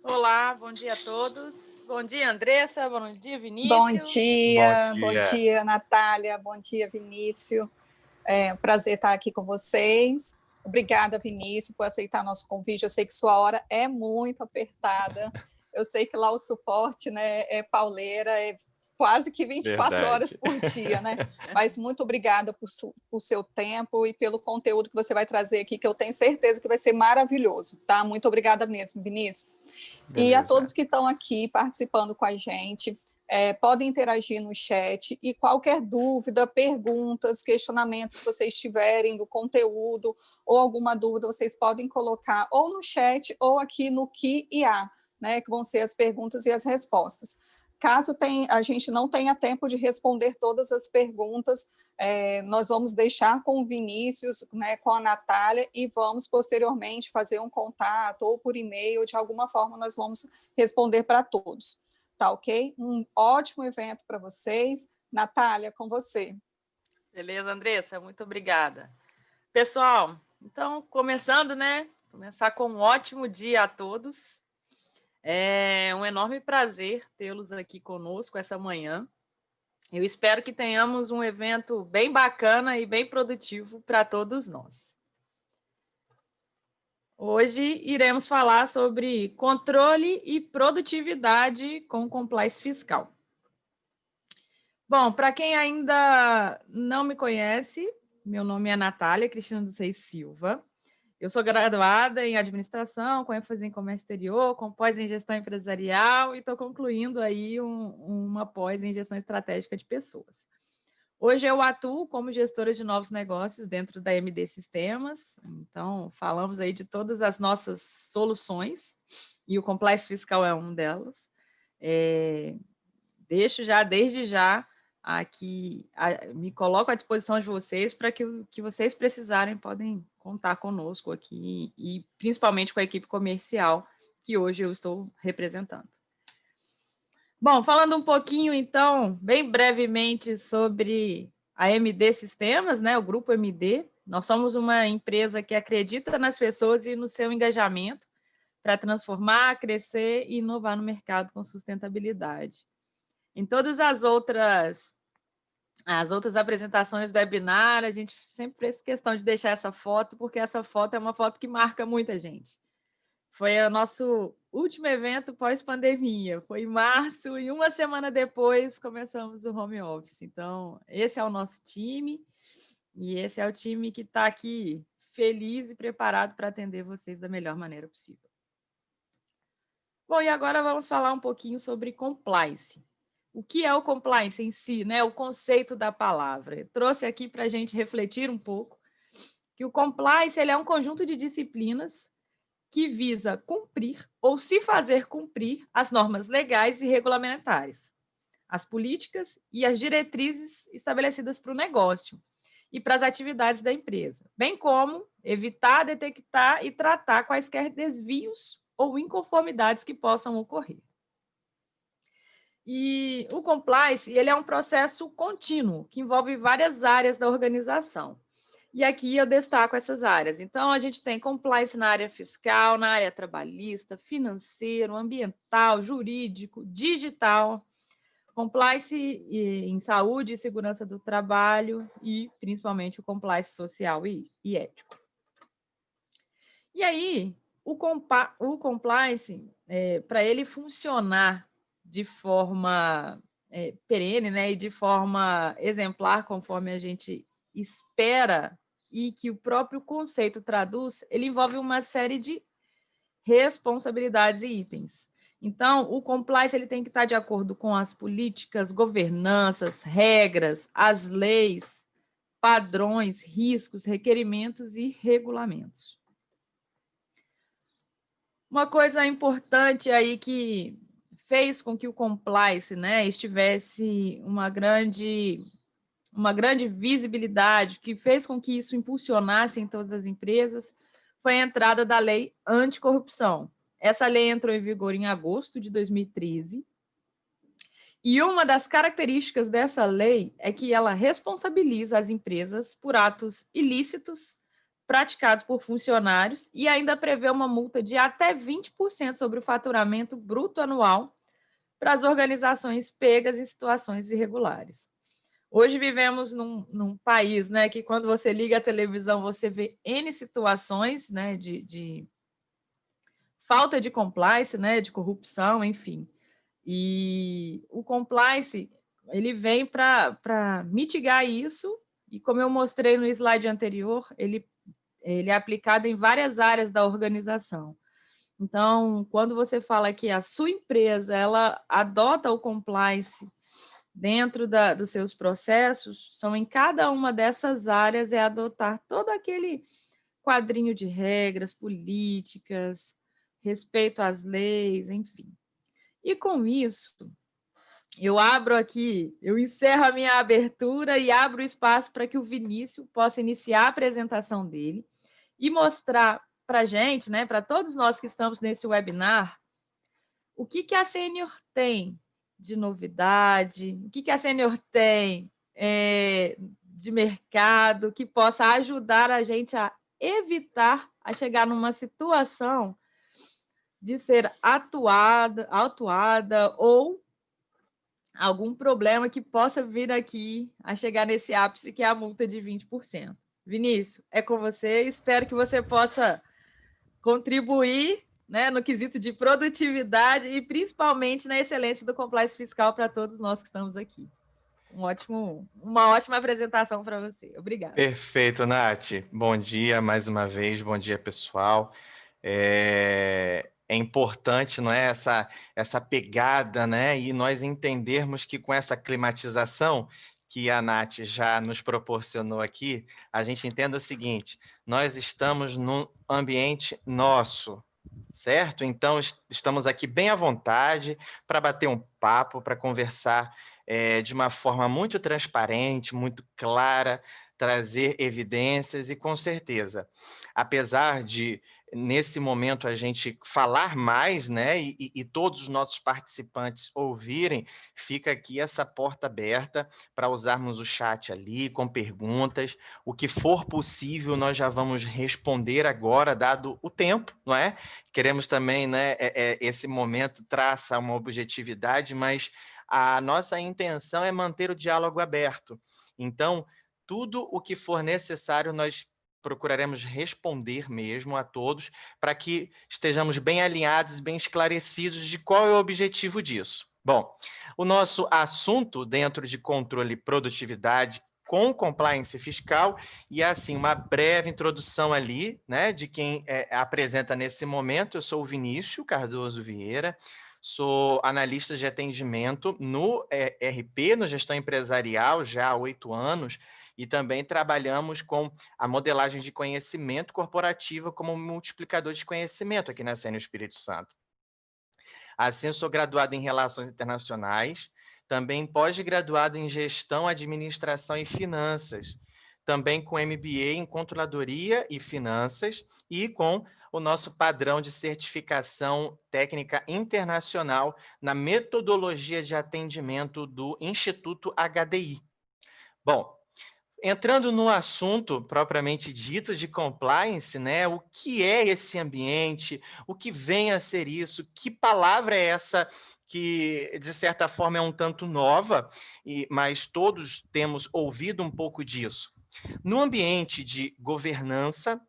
Olá, bom dia a todos. Bom dia, Andressa. Bom dia, Bom Vinícius. Bom bom dia. dia, Natália, bom dia, Vinícius. É um prazer estar aqui com vocês. Obrigada, Vinícius, por aceitar nosso convite. Eu sei que sua hora é muito apertada. Eu sei que lá o suporte, né, é pauleira, é quase que 24 horas Verdade. por dia, né? Mas muito obrigada por seu tempo e pelo conteúdo que você vai trazer aqui, que eu tenho certeza que vai ser maravilhoso, tá? Muito obrigada mesmo, Vinícius. E a Beleza. todos que estão aqui participando com a gente, podem interagir no chat e qualquer dúvida, perguntas, questionamentos que vocês tiverem do conteúdo ou alguma dúvida, vocês podem colocar ou no chat ou aqui no Q&A, né, que vão ser as perguntas e as respostas. Caso a gente não tenha tempo de responder todas as perguntas, nós vamos deixar com o Vinícius, né, com a Natália, e vamos posteriormente fazer um contato ou por e-mail, de alguma forma nós vamos responder para todos. Tá ok? Um ótimo evento para vocês. Natália, com você. Beleza, Andressa? Muito obrigada. Pessoal, então, começando, né? Começar com um ótimo dia a todos. É um enorme prazer tê-los aqui conosco essa manhã. Eu espero que tenhamos um evento bem bacana e bem produtivo para todos nós. Hoje iremos falar sobre controle e produtividade com compliance fiscal. Bom, para quem ainda não me conhece, meu nome é Natália Cristina dos Reis Silva. Eu sou graduada em administração, com ênfase em comércio exterior, com pós em gestão empresarial e estou concluindo aí uma pós em gestão estratégica de pessoas. Hoje eu atuo como gestora de novos negócios dentro da MD Sistemas, então falamos aí de todas as nossas soluções e o compliance fiscal é uma delas. Deixo já, desde já, aqui, me coloco à disposição de vocês para que vocês precisarem, podem contar conosco aqui e principalmente com a equipe comercial que hoje eu estou representando. Bom, falando um pouquinho, então, bem brevemente sobre a MD Sistemas, né, o Grupo MD. Nós somos uma empresa que acredita nas pessoas e no seu engajamento para transformar, crescer e inovar no mercado com sustentabilidade. Em todas as outras apresentações do webinar, a gente sempre fez questão de deixar essa foto, porque essa foto é uma foto que marca muita gente. Foi o nosso último evento pós-pandemia, foi em março, e uma semana depois começamos o home office. Então, esse é o nosso time, e esse é o time que está aqui feliz e preparado para atender vocês da melhor maneira possível. Bom, e agora vamos falar um pouquinho sobre compliance. O que é o compliance em si, né? O conceito da palavra. Eu trouxe aqui para a gente refletir um pouco que o compliance ele é um conjunto de disciplinas que visa cumprir ou se fazer cumprir as normas legais e regulamentares, as políticas e as diretrizes estabelecidas para o negócio e para as atividades da empresa, bem como evitar, detectar e tratar quaisquer desvios ou inconformidades que possam ocorrer. E o compliance ele é um processo contínuo que envolve várias áreas da organização. E aqui eu destaco essas áreas. Então, a gente tem compliance na área fiscal, na área trabalhista, financeiro, ambiental, jurídico, digital, compliance em saúde e segurança do trabalho e, principalmente, o compliance social e ético. E aí, o compliance, para ele funcionar de forma perene, né, e de forma exemplar, conforme a gente espera, e que o próprio conceito traduz, ele envolve uma série de responsabilidades e itens. Então, o compliance ele tem que estar de acordo com as políticas, governanças, regras, as leis, padrões, riscos, requerimentos e regulamentos. Uma coisa importante aí que fez com que o compliance, né, estivesse uma grande visibilidade, que fez com que isso impulsionasse em todas as empresas, foi a entrada da lei anticorrupção. Essa lei entrou em vigor em agosto de 2013, e uma das características dessa lei é que ela responsabiliza as empresas por atos ilícitos praticados por funcionários e ainda prevê uma multa de até 20% sobre o faturamento bruto anual para as organizações pegas em situações irregulares. Hoje vivemos num país, né, que quando você liga a televisão, você vê N situações, né, de falta de compliance, né, de corrupção, enfim. E o compliance, ele vem para mitigar isso, e como eu mostrei no slide anterior, ele é aplicado em várias áreas da organização. Então, quando você fala que a sua empresa ela adota o compliance dentro dos seus processos, são em cada uma dessas áreas é adotar todo aquele quadrinho de regras, políticas, respeito às leis, enfim. E com isso, eu abro aqui, eu encerro a minha abertura e abro espaço para que o Vinícius possa iniciar a apresentação dele e mostrar para a gente, né, para todos nós que estamos nesse webinar, o que a Sênior tem de novidade, o que a Sênior tem de mercado que possa ajudar a gente a evitar a chegar numa situação de ser autuada ou algum problema que possa vir aqui a chegar nesse ápice, que é a multa de 20%. Vinícius, é com você. Espero que você possa contribuir, né, no quesito de produtividade e principalmente na excelência do compliance fiscal para todos nós que estamos aqui. Uma ótima apresentação para você. Obrigada. Perfeito, Nath. Bom dia mais uma vez, bom dia, pessoal. É importante, não é, essa pegada, né, e nós entendermos que com essa climatização que a Nath já nos proporcionou aqui, a gente entenda o seguinte: nós estamos num ambiente nosso, certo? Então, estamos aqui bem à vontade para bater um papo, para conversar de uma forma muito transparente, muito clara, trazer evidências e, com certeza, apesar de, nesse momento, a gente falar mais, né, e todos os nossos participantes ouvirem, fica aqui essa porta aberta para usarmos o chat ali, com perguntas. O que for possível, nós já vamos responder agora, dado o tempo, não é? Queremos também, né, esse momento traça uma objetividade, mas a nossa intenção é manter o diálogo aberto. Então, tudo o que for necessário, nós procuraremos responder mesmo a todos, para que estejamos bem alinhados e bem esclarecidos de qual é o objetivo disso. Bom, o nosso assunto dentro de controle e produtividade com compliance fiscal, e assim, uma breve introdução ali, né, de quem apresenta nesse momento. Eu sou o Vinícius Cardoso Vieira, sou analista de atendimento no RP, no Gestão Empresarial, já há 8 anos, e também trabalhamos com a modelagem de conhecimento corporativa como multiplicador de conhecimento aqui na Sênior Espírito Santo. Assim, eu sou graduado em Relações Internacionais, também pós-graduado em Gestão, Administração e Finanças, também com MBA em Controladoria e Finanças e com o nosso padrão de certificação técnica internacional na metodologia de atendimento do Instituto HDI. Bom, entrando no assunto propriamente dito de compliance, né? O que é esse ambiente? O que vem a ser isso? Que palavra é essa que, de certa forma, é um tanto nova, mas todos temos ouvido um pouco disso? No ambiente de governança,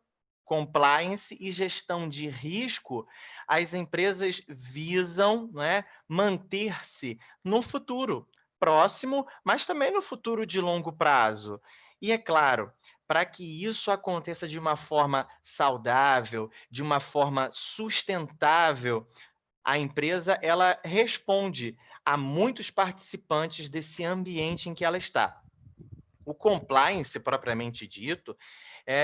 compliance e gestão de risco, as empresas visam, né, manter-se no futuro próximo, mas também no futuro de longo prazo. E é claro, para que isso aconteça de uma forma saudável, de uma forma sustentável, a empresa ela responde a muitos participantes desse ambiente em que ela está. O compliance, propriamente dito,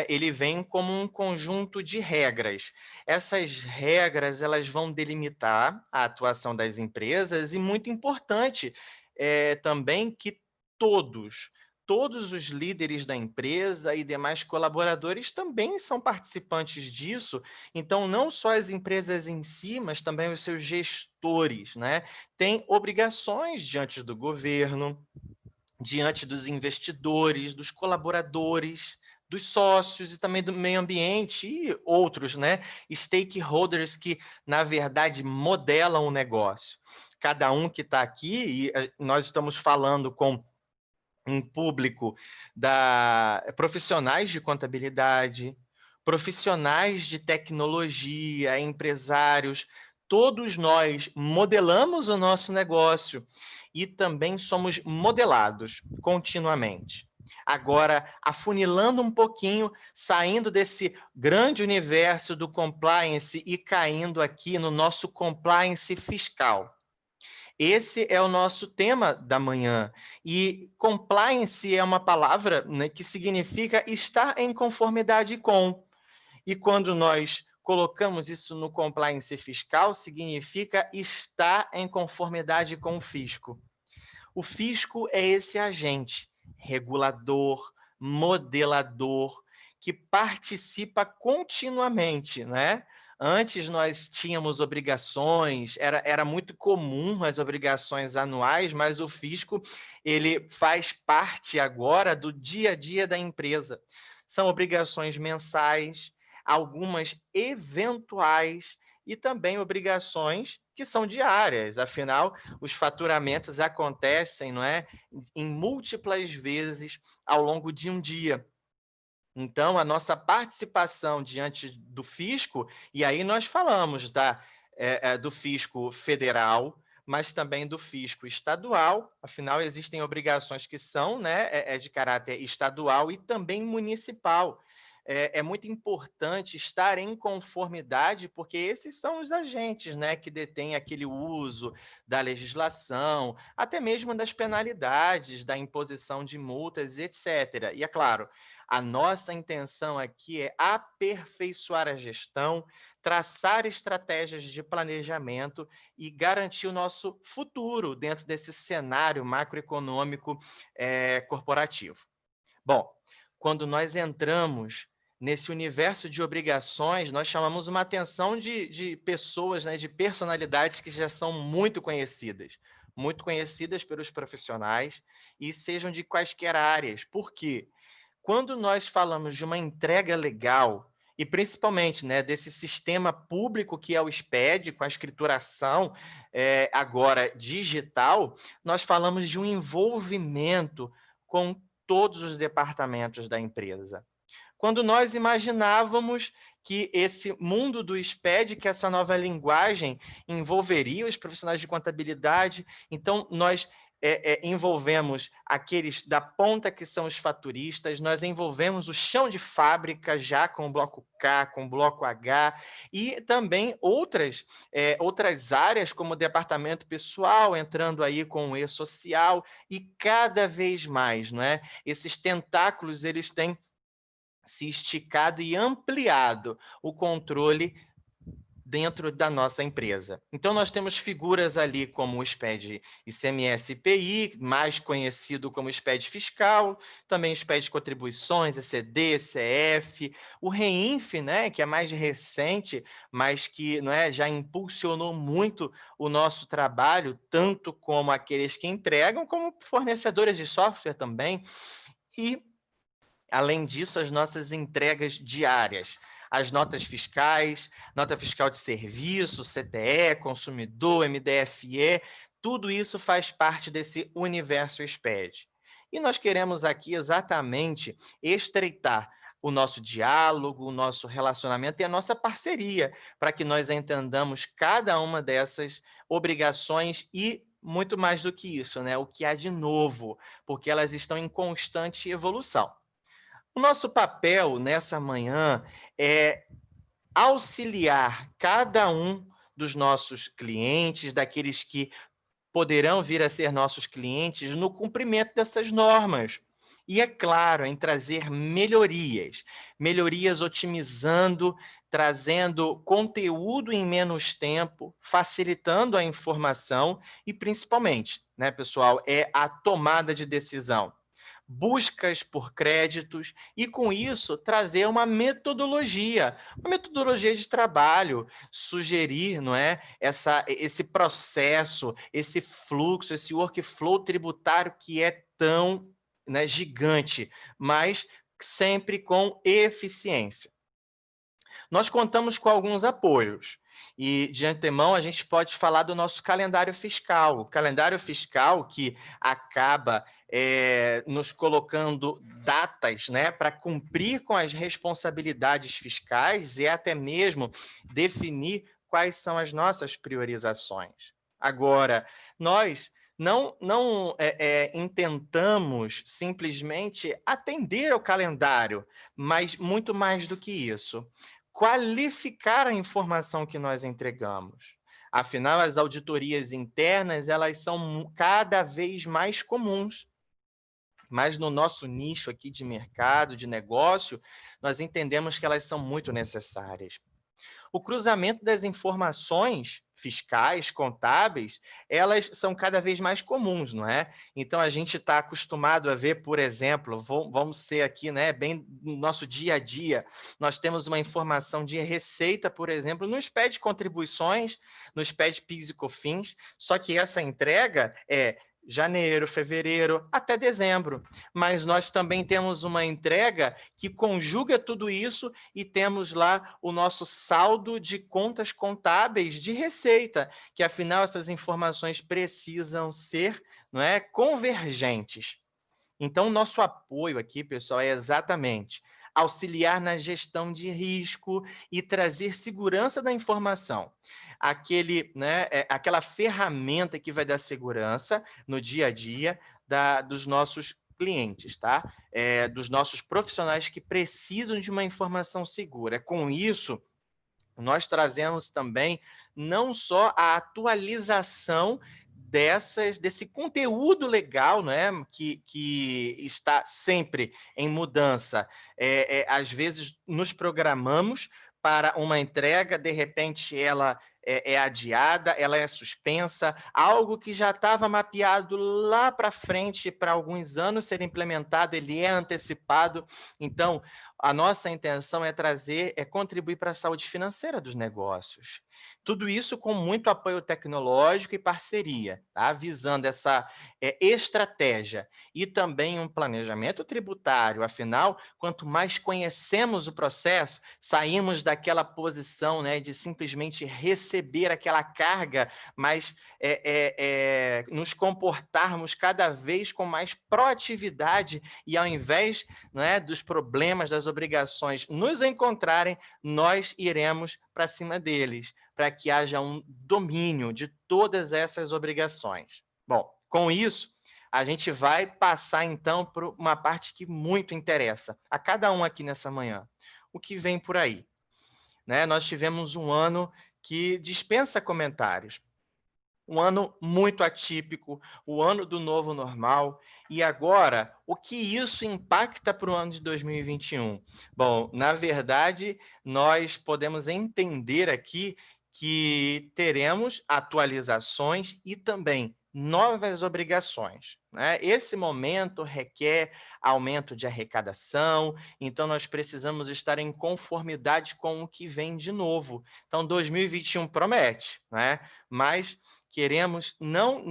ele vem como um conjunto de regras. Essas regras elas vão delimitar a atuação das empresas e, muito importante, também que todos os líderes da empresa e demais colaboradores também são participantes disso. Então, não só as empresas em si, mas também os seus gestores, né, têm obrigações diante do governo, diante dos investidores, dos colaboradores, dos sócios e também do meio ambiente e outros, né, stakeholders que, na verdade, modelam o negócio. Cada um que está aqui, e nós estamos falando com um público profissionais de contabilidade, profissionais de tecnologia, empresários, todos nós modelamos o nosso negócio e também somos modelados continuamente. Agora, afunilando um pouquinho, saindo desse grande universo do compliance e caindo aqui no nosso compliance fiscal. Esse é o nosso tema da manhã. E compliance é uma palavra, né, que significa estar em conformidade com. E quando nós colocamos isso no compliance fiscal, significa estar em conformidade com o fisco. O fisco é esse agente regulador, modelador, que participa continuamente, né? Antes nós tínhamos obrigações, era muito comum as obrigações anuais, mas o fisco ele faz parte agora do dia a dia da empresa. São obrigações mensais, algumas eventuais e também obrigações que são diárias. Afinal, os faturamentos acontecem, não é, em múltiplas vezes ao longo de um dia. Então, a nossa participação diante do fisco, e aí nós falamos do fisco federal, mas também do fisco estadual, afinal, existem obrigações que são, né, de caráter estadual e também municipal. É muito importante estar em conformidade, porque esses são os agentes, né, que detêm aquele uso da legislação, até mesmo das penalidades, da imposição de multas, etc. E, é claro, a nossa intenção aqui é aperfeiçoar a gestão, traçar estratégias de planejamento e garantir o nosso futuro dentro desse cenário macroeconômico corporativo. Bom, quando nós entramos nesse universo de obrigações, nós chamamos uma atenção de pessoas, né, de personalidades que já são muito conhecidas pelos profissionais e sejam de quaisquer áreas. Por quê? Quando nós falamos de uma entrega legal, e principalmente, né, desse sistema público que é o SPED, com a escrituração agora digital, nós falamos de um envolvimento com todos os departamentos da empresa. Quando nós imaginávamos que esse mundo do SPED, que essa nova linguagem envolveria os profissionais de contabilidade, então nós envolvemos aqueles da ponta que são os faturistas, nós envolvemos o chão de fábrica já com o bloco K, com o bloco H, e também outras áreas, como o departamento pessoal, entrando aí com o e-social, e cada vez mais, não é? Esses tentáculos, eles têm se esticado e ampliado o controle dentro da nossa empresa. Então, nós temos figuras ali como o SPED ICMS-IPI, mais conhecido como SPED fiscal, também SPED de contribuições, ECD, ECF, o REINF, né, que é mais recente, mas que não é, já impulsionou muito o nosso trabalho, tanto como aqueles que entregam, como fornecedores de software também, e além disso, as nossas entregas diárias, as notas fiscais, nota fiscal de serviço, CTE, consumidor, MDFE, tudo isso faz parte desse universo SPED. E nós queremos aqui exatamente estreitar o nosso diálogo, o nosso relacionamento e a nossa parceria, para que nós entendamos cada uma dessas obrigações e muito mais do que isso, né? O que há de novo, porque elas estão em constante evolução. O nosso papel nessa manhã é auxiliar cada um dos nossos clientes, daqueles que poderão vir a ser nossos clientes, no cumprimento dessas normas. E, é claro, em trazer melhorias otimizando, trazendo conteúdo em menos tempo, facilitando a informação e, principalmente, né, pessoal, é a tomada de decisão. Buscas por créditos e, com isso, trazer uma metodologia de trabalho, sugerir, não é, esse processo, esse fluxo, esse workflow tributário que é tão, né, gigante, mas sempre com eficiência. Nós contamos com alguns apoios. E, de antemão, a gente pode falar do nosso calendário fiscal. O calendário fiscal que acaba nos colocando datas, né, para cumprir com as responsabilidades fiscais e até mesmo definir quais são as nossas priorizações. Agora, nós não intentamos simplesmente atender ao calendário, mas muito mais do que isso, qualificar a informação que nós entregamos. Afinal, as auditorias internas, elas são cada vez mais comuns. Mas no nosso nicho aqui de mercado, de negócio, nós entendemos que elas são muito necessárias. O cruzamento das informações fiscais, contábeis, elas são cada vez mais comuns, não é? Então, a gente está acostumado a ver, por exemplo, vamos ser aqui, né, bem no nosso dia a dia, nós temos uma informação de receita, por exemplo, nos pede contribuições, nos pede PIS e COFINS, só que essa entrega é janeiro, fevereiro, até dezembro. Mas nós também temos uma entrega que conjuga tudo isso e temos lá o nosso saldo de contas contábeis de receita, que afinal essas informações precisam ser, não é, convergentes. Então, o nosso apoio aqui, pessoal, é exatamente auxiliar na gestão de risco e trazer segurança da informação. Aquela ferramenta que vai dar segurança no dia a dia dos nossos clientes, tá? Dos nossos profissionais que precisam de uma informação segura. Com isso, nós trazemos também não só a atualização desse conteúdo legal, né, que está sempre em mudança. Às vezes nos programamos para uma entrega, de repente ela é adiada, ela é suspensa, algo que já estava mapeado lá para frente para alguns anos ser implementado, ele é antecipado. Então, a nossa intenção é contribuir para a saúde financeira dos negócios. Tudo isso com muito apoio tecnológico e parceria, tá? Visando essa estratégia e também um planejamento tributário. Afinal, quanto mais conhecemos o processo, saímos daquela posição, né, de simplesmente receber aquela carga, mas nos comportarmos cada vez com mais proatividade e ao invés, né, dos problemas, das obrigações nos encontrarem, nós iremos para cima deles, para que haja um domínio de todas essas obrigações. Bom, com isso, a gente vai passar, então, por uma parte que muito interessa a cada um aqui nessa manhã. O que vem por aí? Né? Nós tivemos um ano que dispensa comentários. Um ano muito atípico, o ano do novo normal. E agora, o que isso impacta para o ano de 2021? Bom, na verdade, nós podemos entender aqui que teremos atualizações e também novas obrigações, né? Esse momento requer aumento de arrecadação, então nós precisamos estar em conformidade com o que vem de novo. Então, 2021 promete, né? Mas queremos não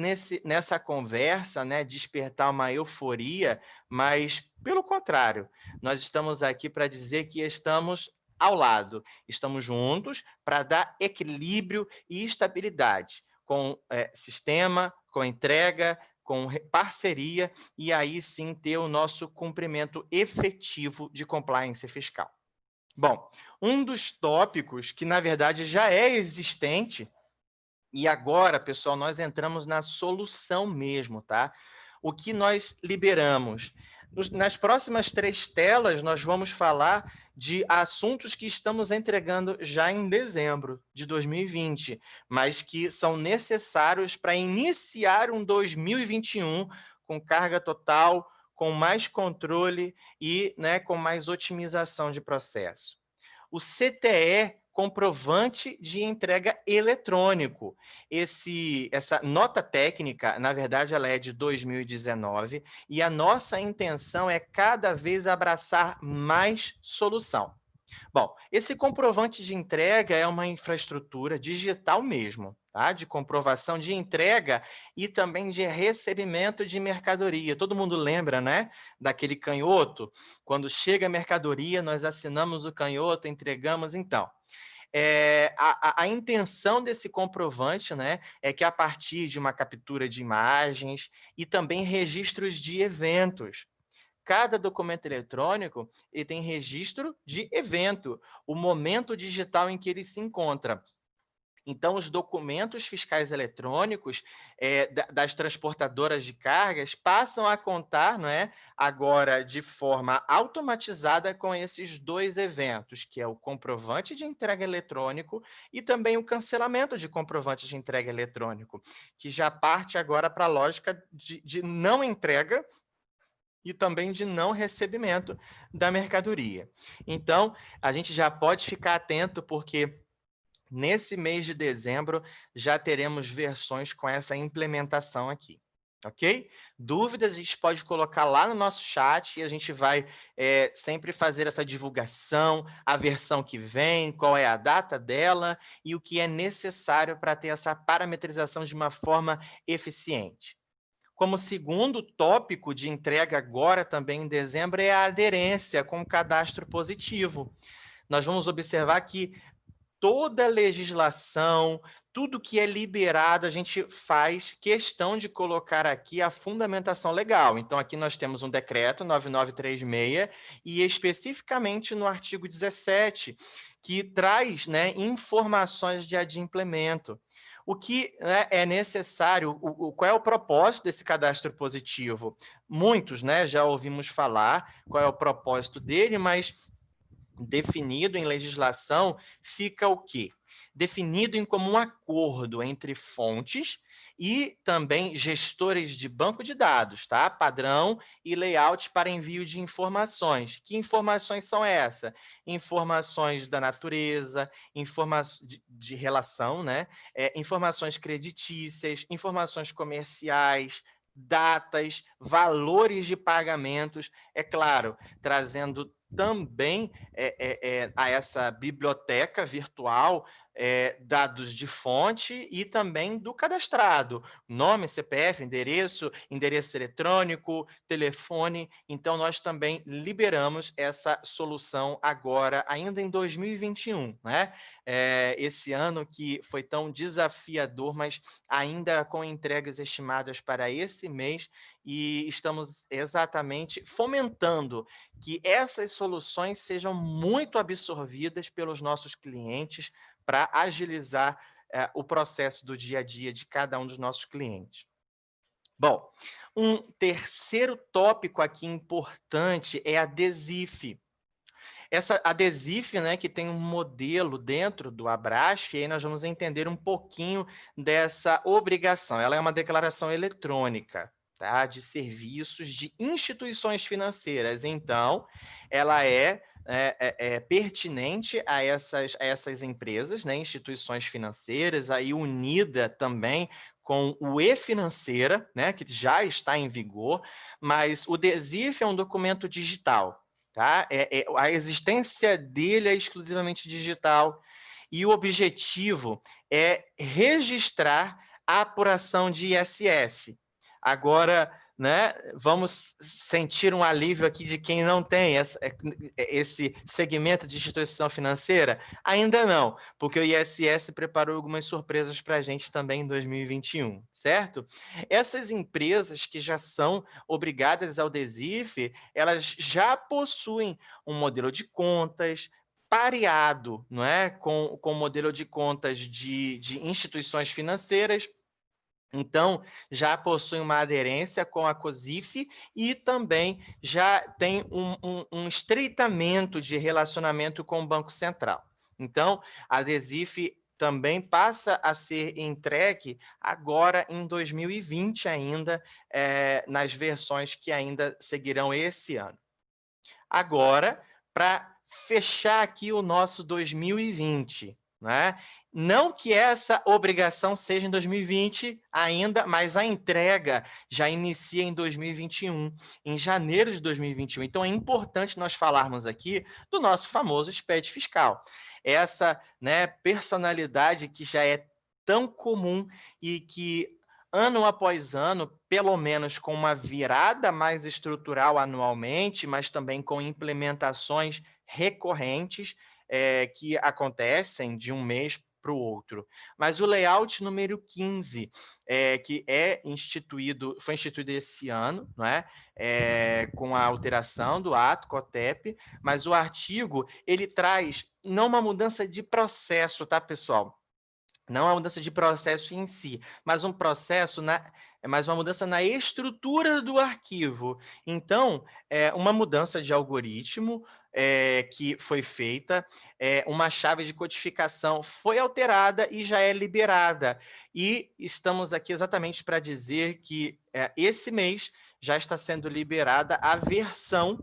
nessa conversa, né, despertar uma euforia, mas pelo contrário, nós estamos aqui para dizer que estamos ao lado, estamos juntos para dar equilíbrio e estabilidade com sistema, com entrega, com parceria e aí sim ter o nosso cumprimento efetivo de compliance fiscal. Bom, um dos tópicos que na verdade já é existente e agora, pessoal, nós entramos na solução mesmo, tá? O que nós liberamos? Nas próximas 3 telas, nós vamos falar de assuntos que estamos entregando já em dezembro de 2020, mas que são necessários para iniciar um 2021 com carga total, com mais controle e, né, com mais otimização de processo. O CTE, comprovante de entrega eletrônico. Essa nota técnica, na verdade, ela é de 2019 e a nossa intenção é cada vez abraçar mais solução. Bom, esse comprovante de entrega é uma infraestrutura digital mesmo, tá? De comprovação de entrega e também de recebimento de mercadoria. Todo mundo lembra, né? Daquele canhoto? Quando chega a mercadoria, nós assinamos o canhoto, entregamos. Então, a intenção desse comprovante, né, é que a partir de uma captura de imagens e também registros de eventos, cada documento eletrônico ele tem registro de evento, o momento digital em que ele se encontra. Então, os documentos fiscais eletrônicos das transportadoras de cargas passam a contar, não é, agora de forma automatizada com esses dois eventos, que é o comprovante de entrega eletrônico e também o cancelamento de comprovante de entrega eletrônico, que já parte agora para a lógica de não entrega e também de não recebimento da mercadoria. Então, a gente já pode ficar atento, porque nesse mês de dezembro já teremos versões com essa implementação aqui, ok? Dúvidas a gente pode colocar lá no nosso chat e a gente vai sempre fazer essa divulgação, a versão que vem, qual é a data dela e o que é necessário para ter essa parametrização de uma forma eficiente. Como segundo tópico de entrega agora também em dezembro é a aderência com o cadastro positivo. Nós vamos observar que toda legislação, tudo que é liberado, a gente faz questão de colocar aqui a fundamentação legal. Então, aqui nós temos um decreto 9936 e especificamente no artigo 17, que traz, né, informações de adimplemento. O que, né, é necessário, qual é o propósito desse cadastro positivo? Muitos, né, já ouvimos falar qual é o propósito dele, mas definido em legislação fica o quê? Definido em comum acordo entre fontes e também gestores de banco de dados, tá? Padrão e layout para envio de informações. Que informações são essas? Informações da natureza, informações de relação, né? Informações creditícias, informações comerciais, datas, valores de pagamentos, é claro, trazendo também a essa biblioteca virtual dados de fonte e também do cadastrado, nome, CPF, endereço eletrônico, telefone. Então, nós também liberamos essa solução agora, ainda em 2021, né? Esse ano que foi tão desafiador, mas ainda com entregas estimadas para esse mês, e estamos exatamente fomentando que essas soluções sejam muito absorvidas pelos nossos clientes para agilizar o processo do dia a dia de cada um dos nossos clientes. Bom, um terceiro tópico aqui importante é a DESIF. A DESIF, né, que tem um modelo dentro do Abrasf, e aí nós vamos entender um pouquinho dessa obrigação. Ela é uma declaração eletrônica, tá, de serviços de instituições financeiras. Então, ela é pertinente a essas empresas, né, instituições financeiras, aí unida também com o e-financeira, né, que já está em vigor, mas o DESIF é um documento digital. Tá? A existência dele é exclusivamente digital e o objetivo é registrar a apuração de ISS. Agora, né, vamos sentir um alívio aqui de quem não tem esse segmento de instituição financeira? Ainda não, porque o ISS preparou algumas surpresas para a gente também em 2021, certo? Essas empresas que já são obrigadas ao DESIF, elas já possuem um modelo de contas pareado, não é? Com o modelo de contas de instituições financeiras. Então, já possui uma aderência com a COSIF e também já tem um estreitamento de relacionamento com o Banco Central. Então, a DESIF também passa a ser entregue agora em 2020 ainda, nas versões que ainda seguirão esse ano. Agora, para fechar aqui o nosso 2020, né? Não que essa obrigação seja em 2020 ainda, mas a entrega já inicia em 2021, em janeiro de 2021. Então, é importante nós falarmos aqui do nosso famoso SPED fiscal. Essa, né, personalidade que já é tão comum e que, ano após ano, pelo menos com uma virada mais estrutural anualmente, mas também com implementações recorrentes, que acontecem de um mês para o outro. Mas o layout número 15, que foi instituído esse ano, não é? Com a alteração do ato COTEP, mas o artigo ele traz não uma mudança de processo, tá, pessoal? Não é uma mudança de processo em si, mas uma mudança na estrutura do arquivo. Então, uma mudança de algoritmo que foi feita, uma chave de codificação foi alterada e já é liberada. E estamos aqui exatamente para dizer que esse mês já está sendo liberada a versão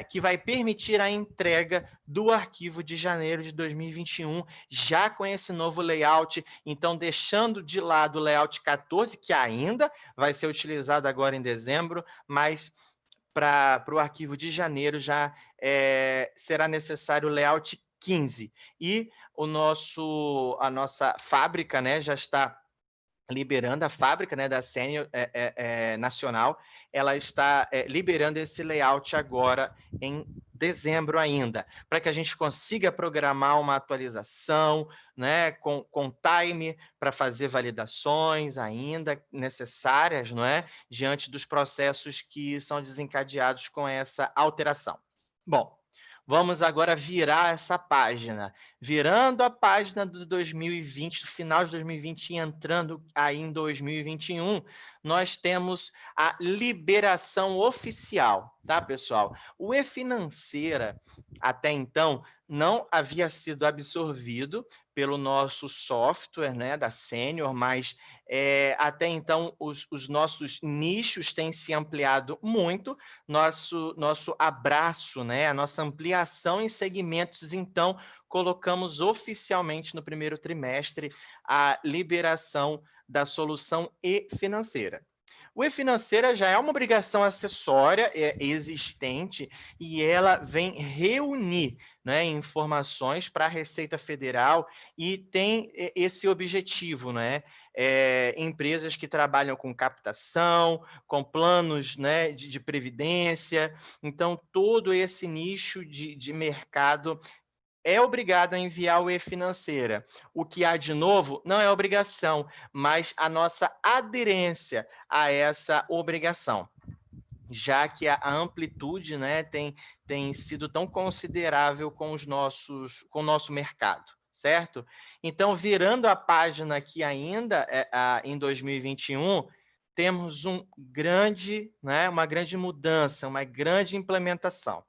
que vai permitir a entrega do arquivo de janeiro de 2021, já com esse novo layout, então deixando de lado o layout 14, que ainda vai ser utilizado agora em dezembro, mas para o arquivo de janeiro já será necessário o layout 15. E a nossa fábrica, né, já está liberando, a fábrica, né, da Senior Nacional, ela está liberando esse layout agora em dezembro ainda, para que a gente consiga programar uma atualização, né, com time para fazer validações ainda necessárias, não é, diante dos processos que são desencadeados com essa alteração. Bom, vamos agora virar essa página. Virando a página do 2020, do final de 2020 e entrando aí em 2021, nós temos a liberação oficial, tá, pessoal? O E-Financeira, até então, não havia sido absorvido pelo nosso software, né, da Senior, mas até então os nossos nichos têm se ampliado muito, nosso abraço, né, a nossa ampliação em segmentos, então, colocamos oficialmente no primeiro trimestre a liberação da solução E-Financeira. O E-Financeira já é uma obrigação acessória existente e ela vem reunir, né, informações para a Receita Federal e tem esse objetivo, né? Empresas que trabalham com captação, com planos, né, de previdência. Então, todo esse nicho de mercado é obrigado a enviar o E-Financeira. O que há de novo não é obrigação, mas a nossa aderência a essa obrigação, já que a amplitude, né, tem sido tão considerável com o nosso mercado, certo? Então, virando a página aqui ainda, em 2021, temos uma grande mudança, uma grande implementação.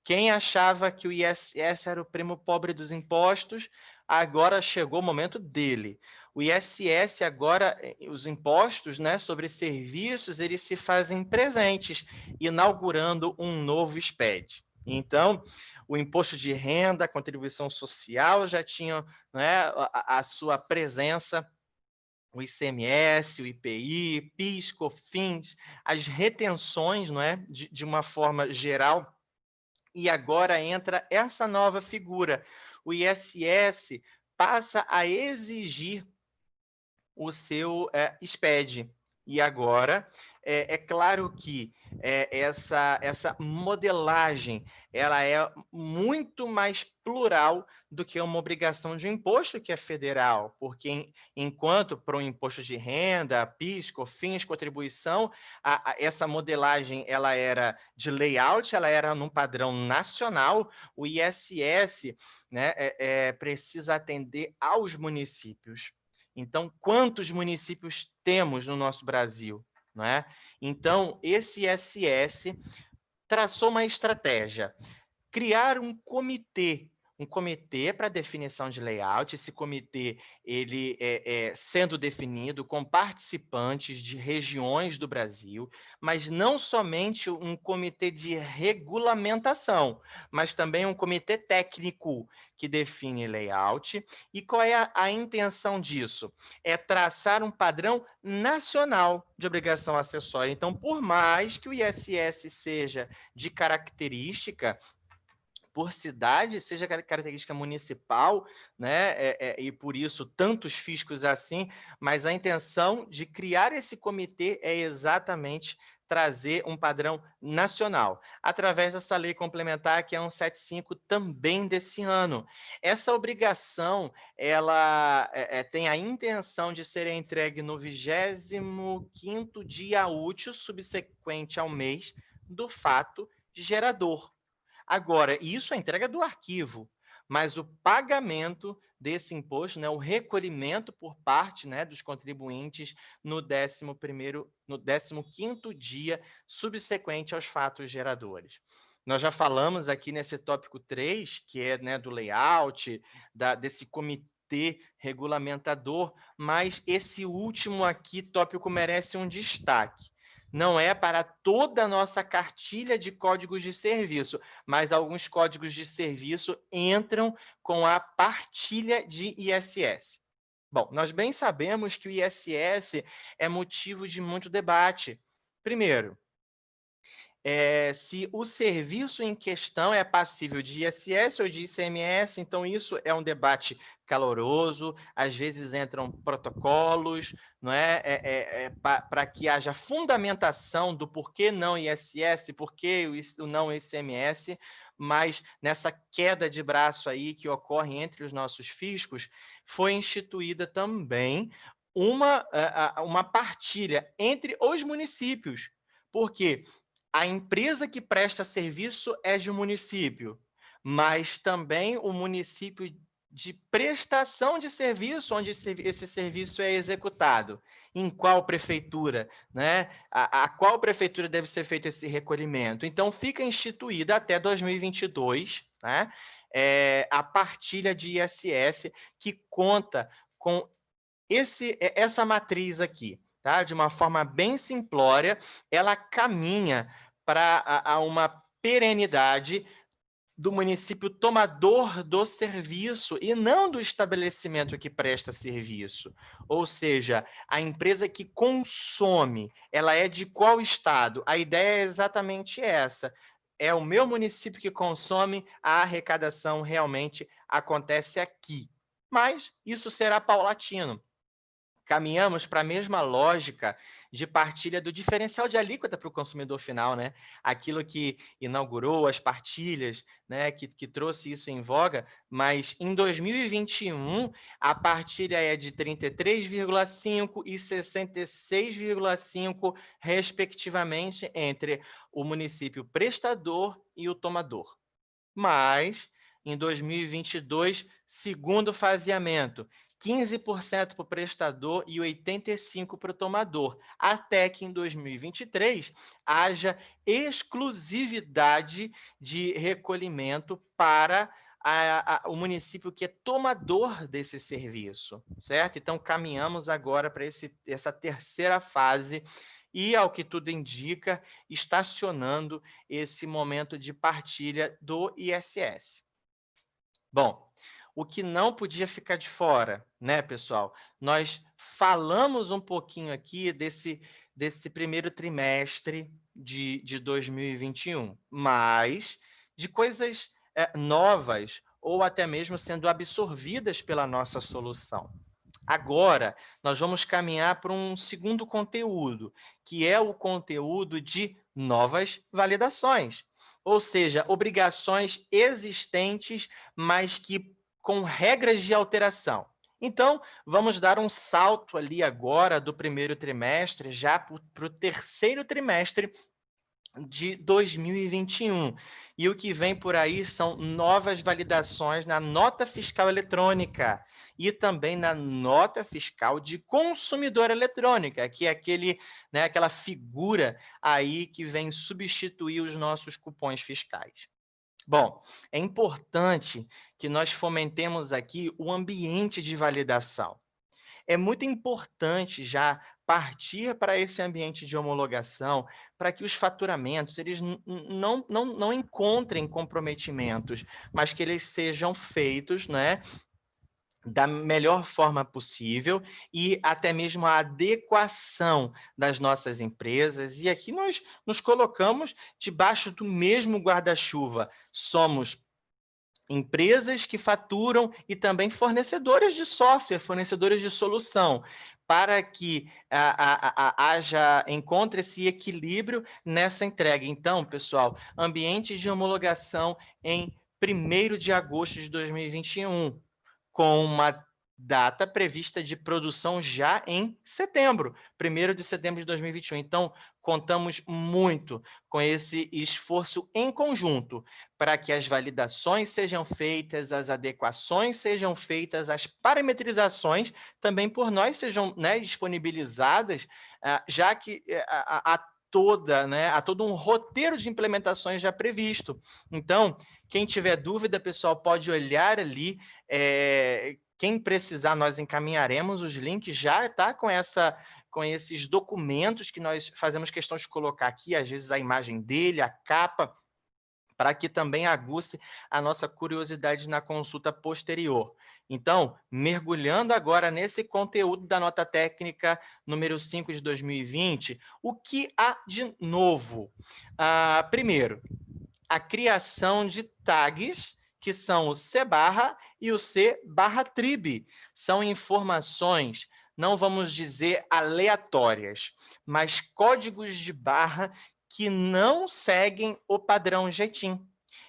Quem achava que o ISS era o primo pobre dos impostos, agora chegou o momento dele. O ISS agora, os impostos, né, sobre serviços, eles se fazem presentes, inaugurando um novo SPED. Então, o imposto de renda, a contribuição social já tinham, né, a sua presença, o ICMS, o IPI, PIS, COFINS, as retenções, não é, de uma forma geral. E agora entra essa nova figura. O ISS passa a exigir o seu SPED. E agora, é claro que essa modelagem ela é muito mais plural do que uma obrigação de um imposto que é federal, porque enquanto para um imposto de renda, PIS, COFINS, contribuição, essa modelagem ela era de layout, ela era num padrão nacional, o ISS, né, precisa atender aos municípios. Então, quantos municípios temos no nosso Brasil? Não é? Então, esse ISS traçou uma estratégia, criar um comitê um comitê para definição de layout. Esse comitê, ele sendo definido com participantes de regiões do Brasil, mas não somente um comitê de regulamentação, mas também um comitê técnico que define layout. E qual é a intenção disso? É traçar um padrão nacional de obrigação acessória. Então, por mais que o ISS seja de característica por cidade, seja característica municipal, né? E por isso tantos fiscos assim, mas a intenção de criar esse comitê é exatamente trazer um padrão nacional, através dessa lei complementar que é 175 também desse ano. Essa obrigação, ela tem a intenção de ser entregue no 25º dia útil subsequente ao mês do fato gerador. Agora, isso é a entrega do arquivo, mas o pagamento desse imposto, né, o recolhimento por parte, né, dos contribuintes no 15º dia subsequente aos fatos geradores. Nós já falamos aqui nesse tópico 3, que é, né, do layout, desse comitê regulamentador, mas esse último aqui, tópico, merece um destaque. Não é para toda a nossa cartilha de códigos de serviço, mas alguns códigos de serviço entram com a partilha de ISS. Bom, nós bem sabemos que o ISS é motivo de muito debate. Primeiro, se o serviço em questão é passível de ISS ou de ICMS, então isso é um debate caloroso, às vezes entram protocolos, não para que haja fundamentação do porquê não ISS, porquê o não ICMS, mas nessa queda de braço aí que ocorre entre os nossos fiscos, foi instituída também uma partilha entre os municípios. Por quê? A empresa que presta serviço é de um município, mas também o município de prestação de serviço, onde esse serviço é executado. Em qual prefeitura, né? A qual prefeitura deve ser feito esse recolhimento? Então, fica instituída até 2022, né? A partilha de ISS, que conta com essa matriz aqui, tá? De uma forma bem simplória, ela caminha para uma perenidade do município tomador do serviço e não do estabelecimento que presta serviço. Ou seja, a empresa que consome, ela é de qual estado? A ideia é exatamente essa. É o meu município que consome, a arrecadação realmente acontece aqui. Mas isso será paulatino. Caminhamos para a mesma lógica de partilha do diferencial de alíquota para o consumidor final, né? Aquilo que inaugurou as partilhas, né? Que trouxe isso em voga, mas em 2021 a partilha é de 33,5 e 66,5, respectivamente, entre o município prestador e o tomador. Mas em 2022, segundo faseamento, 15% para o prestador e 85% para o tomador, até que em 2023 haja exclusividade de recolhimento para o município que é tomador desse serviço, certo? Então, caminhamos agora para essa terceira fase e, ao que tudo indica, estacionando esse momento de partilha do ISS. Bom, o que não podia ficar de fora, né, pessoal? Nós falamos um pouquinho aqui desse primeiro trimestre de 2021, mas de coisas novas ou até mesmo sendo absorvidas pela nossa solução. Agora, nós vamos caminhar para um segundo conteúdo, que é o conteúdo de novas validações, ou seja, obrigações existentes, mas que com regras de alteração. Então, vamos dar um salto ali agora do primeiro trimestre, já para o terceiro trimestre de 2021. E o que vem por aí são novas validações na nota fiscal eletrônica e também na nota fiscal de consumidor eletrônica, que é aquela figura aí que vem substituir os nossos cupons fiscais. Bom, é importante que nós fomentemos aqui o ambiente de validação. É muito importante já partir para esse ambiente de homologação, para que os faturamentos eles não encontrem comprometimentos, mas que eles sejam feitos, né, da melhor forma possível e até mesmo a adequação das nossas empresas. E aqui nós nos colocamos debaixo do mesmo guarda-chuva. Somos empresas que faturam e também fornecedores de software, fornecedores de solução, para que encontre esse equilíbrio nessa entrega. Então, pessoal, ambiente de homologação em 1º de agosto de 2021, com uma data prevista de produção já em setembro, 1º de setembro de 2021. Então, contamos muito com esse esforço em conjunto para que as validações sejam feitas, as adequações sejam feitas, as parametrizações também por nós sejam, né, disponibilizadas, já que há todo um roteiro de implementações já previsto. Então, quem tiver dúvida, pessoal, pode olhar ali. Quem precisar, nós encaminharemos os links já, tá? Com esses documentos que nós fazemos questão de colocar aqui, às vezes a imagem dele, a capa, para que também aguce a nossa curiosidade na consulta posterior. Então, mergulhando agora nesse conteúdo da nota técnica número 5 de 2020, o que há de novo? Primeiro, a criação de tags, que são o C# e o C/trib. São informações, não vamos dizer aleatórias, mas códigos de barra que não seguem o padrão JETIM.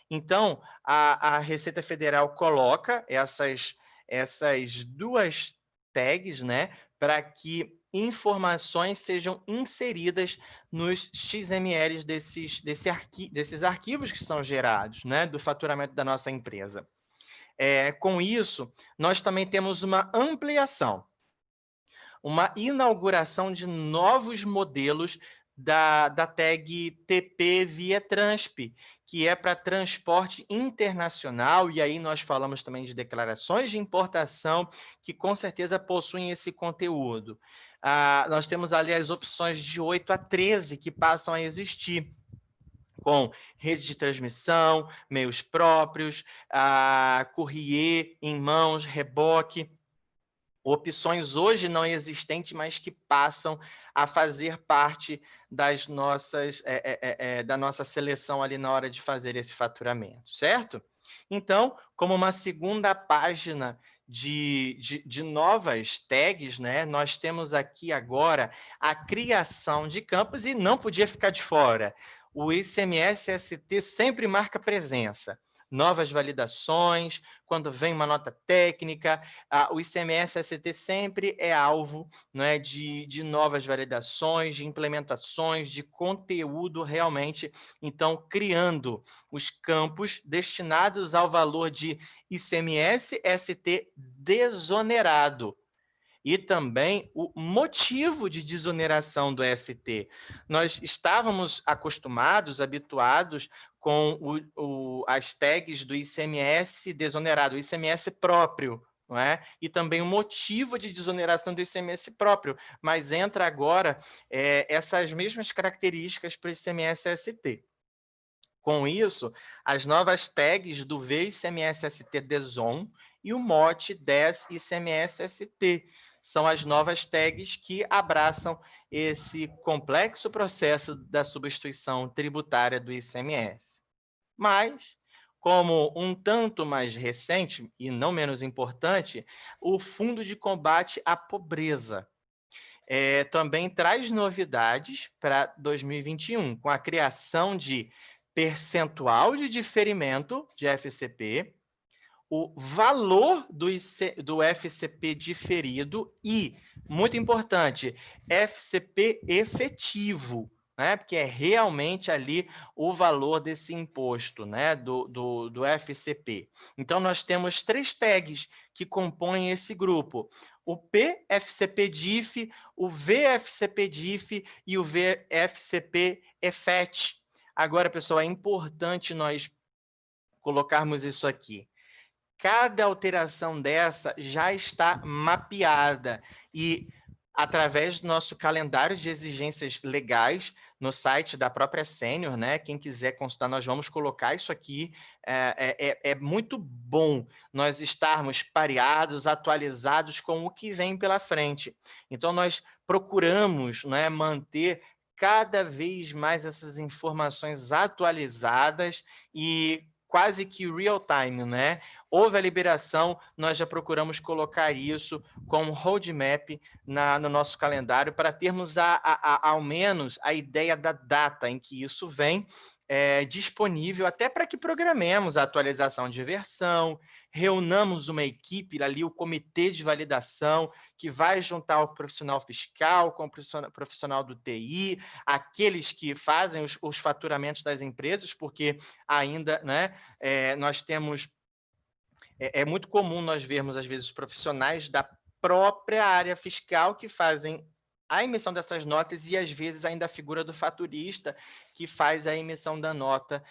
Então, a Receita Federal coloca essas 2 tags, né, para que informações sejam inseridas nos XMLs desses arquivos que são gerados, né, do faturamento da nossa empresa. Com isso, nós também temos uma ampliação, uma inauguração de novos modelos da tag TP via Transp, que é para transporte internacional, e aí nós falamos também de declarações de importação, que com certeza possuem esse conteúdo. Nós temos ali as opções de 8 a 13 que passam a existir, com rede de transmissão, meios próprios, courrier em mãos, reboque, opções hoje não existentes, mas que passam a fazer parte das nossas, da nossa seleção ali na hora de fazer esse faturamento, certo? Então, como uma segunda página de novas tags, né, nós temos aqui agora a criação de campos e não podia ficar de fora. O ICMS-ST sempre marca presença. Novas validações, quando vem uma nota técnica, o ICMS-ST sempre é alvo, né, de novas validações, de implementações, de conteúdo realmente, então, criando os campos destinados ao valor de ICMS-ST desonerado. E também o motivo de desoneração do ST. Nós estávamos acostumados, habituados com as tags do ICMS desonerado, o ICMS próprio, não é? E também o motivo de desoneração do ICMS próprio, mas entra agora essas mesmas características para o ICMS-ST. Com isso, as novas tags do VICMS-ST DESON e o mote 10 ICMS-ST são as novas tags que abraçam esse complexo processo da substituição tributária do ICMS. Mas, como um tanto mais recente, e não menos importante, o Fundo de Combate à Pobreza também traz novidades para 2021, com a criação de percentual de diferimento de FCP, o valor do FCP diferido e, muito importante, FCP efetivo, né? Porque é realmente ali o valor desse imposto, né? do FCP. Então, nós temos 3 tags que compõem esse grupo: o PFCP-DIF, o VFCP-DIF e o VFCP-EFET. Agora, pessoal, é importante nós colocarmos isso aqui. Cada alteração dessa já está mapeada e, através do nosso calendário de exigências legais no site da própria Sênior, né? Quem quiser consultar, nós vamos colocar isso aqui. É muito bom nós estarmos pareados, atualizados com o que vem pela frente. Então, nós procuramos, né, manter cada vez mais essas informações atualizadas e quase que real time, né? Houve a liberação, nós já procuramos colocar isso como roadmap no nosso calendário para termos ao menos a ideia da data em que isso vem disponível, até para que programemos a atualização de versão, reunamos uma equipe ali, o comitê de validação, que vai juntar o profissional fiscal com o profissional do TI, aqueles que fazem os faturamentos das empresas, porque ainda, né, nós temos... É muito comum nós vermos, às vezes, profissionais da própria área fiscal que fazem a emissão dessas notas e, às vezes, ainda a figura do faturista que faz a emissão da nota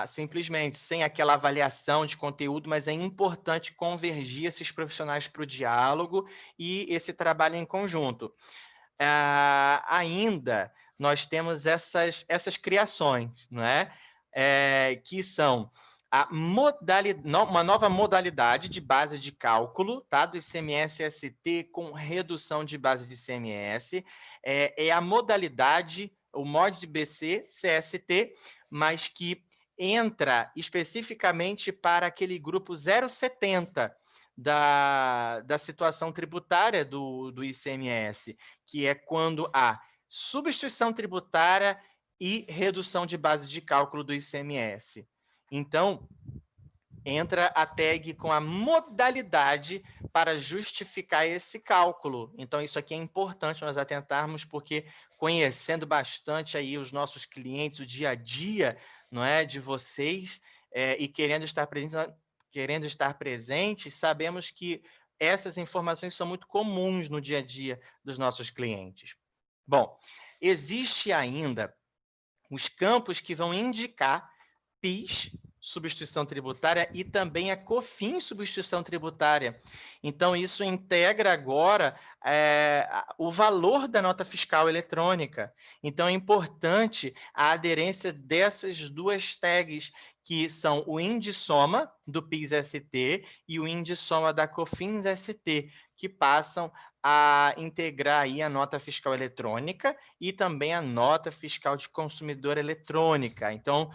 simplesmente, sem aquela avaliação de conteúdo, mas é importante convergir esses profissionais para o diálogo e esse trabalho em conjunto. Ainda nós temos essas criações, não é? Que são uma nova modalidade de base de cálculo, tá? Do ICMS-ST com redução de base de ICMS. É a modalidade, o mod BC-CST, mas que entra especificamente para aquele grupo 070 da situação tributária do ICMS, que é quando há substituição tributária e redução de base de cálculo do ICMS. Então, entra a tag com a modalidade para justificar esse cálculo. Então, isso aqui é importante nós atentarmos, porque conhecendo bastante aí os nossos clientes, o dia a dia, não é, de vocês, e querendo estar presentes, sabemos que essas informações são muito comuns no dia a dia dos nossos clientes. Bom, existe ainda os campos que vão indicar PIS, substituição tributária, e também a COFINS, substituição tributária. Então, isso integra agora o valor da nota fiscal eletrônica. Então, é importante a aderência dessas duas tags, que são o INDSOMA, do PIS-ST, e o INDSOMA da COFINS-ST, que passam a integrar aí a nota fiscal eletrônica e também a nota fiscal de consumidor eletrônica. Então,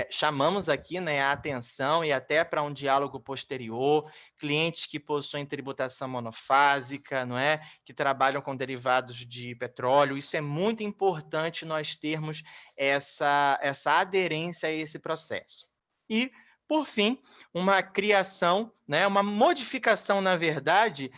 chamamos aqui, né, a atenção e até para um diálogo posterior, clientes que possuem tributação monofásica, não é? Que trabalham com derivados de petróleo. Isso é muito importante nós termos essa aderência a esse processo. E, por fim, uma criação, né, uma modificação, na verdade,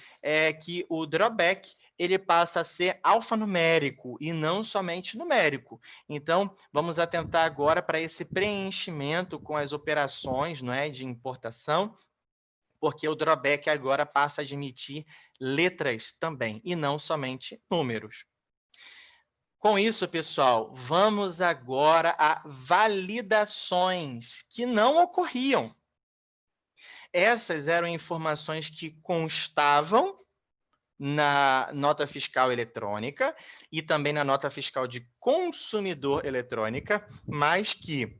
que o drawback ele passa a ser alfanumérico e não somente numérico. Então, vamos atentar agora para esse preenchimento com as operações, não é, de importação, porque o drawback agora passa a admitir letras também, e não somente números. Com isso, pessoal, vamos agora a validações que não ocorriam. Essas eram informações que constavam na nota fiscal eletrônica e também na nota fiscal de consumidor eletrônica, mas que,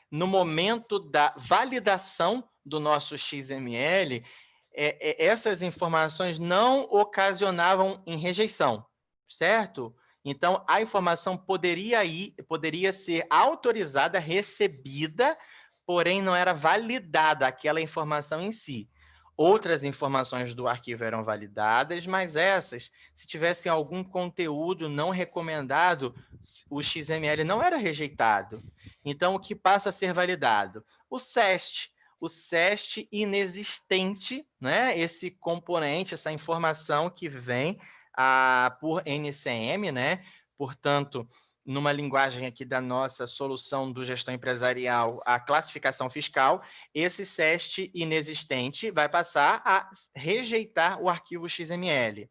no momento da validação do nosso XML, essas informações não ocasionavam em rejeição, certo? Então, a informação poderia ser autorizada, recebida, porém não era validada aquela informação em si. Outras informações do arquivo eram validadas, mas essas, se tivessem algum conteúdo não recomendado, o XML não era rejeitado. Então, o que passa a ser validado? O SEST inexistente, né? Esse componente, essa informação que vem por NCM, né? Portanto, numa linguagem aqui da nossa solução do gestão empresarial, a classificação fiscal, esse SEST inexistente vai passar a rejeitar o arquivo XML.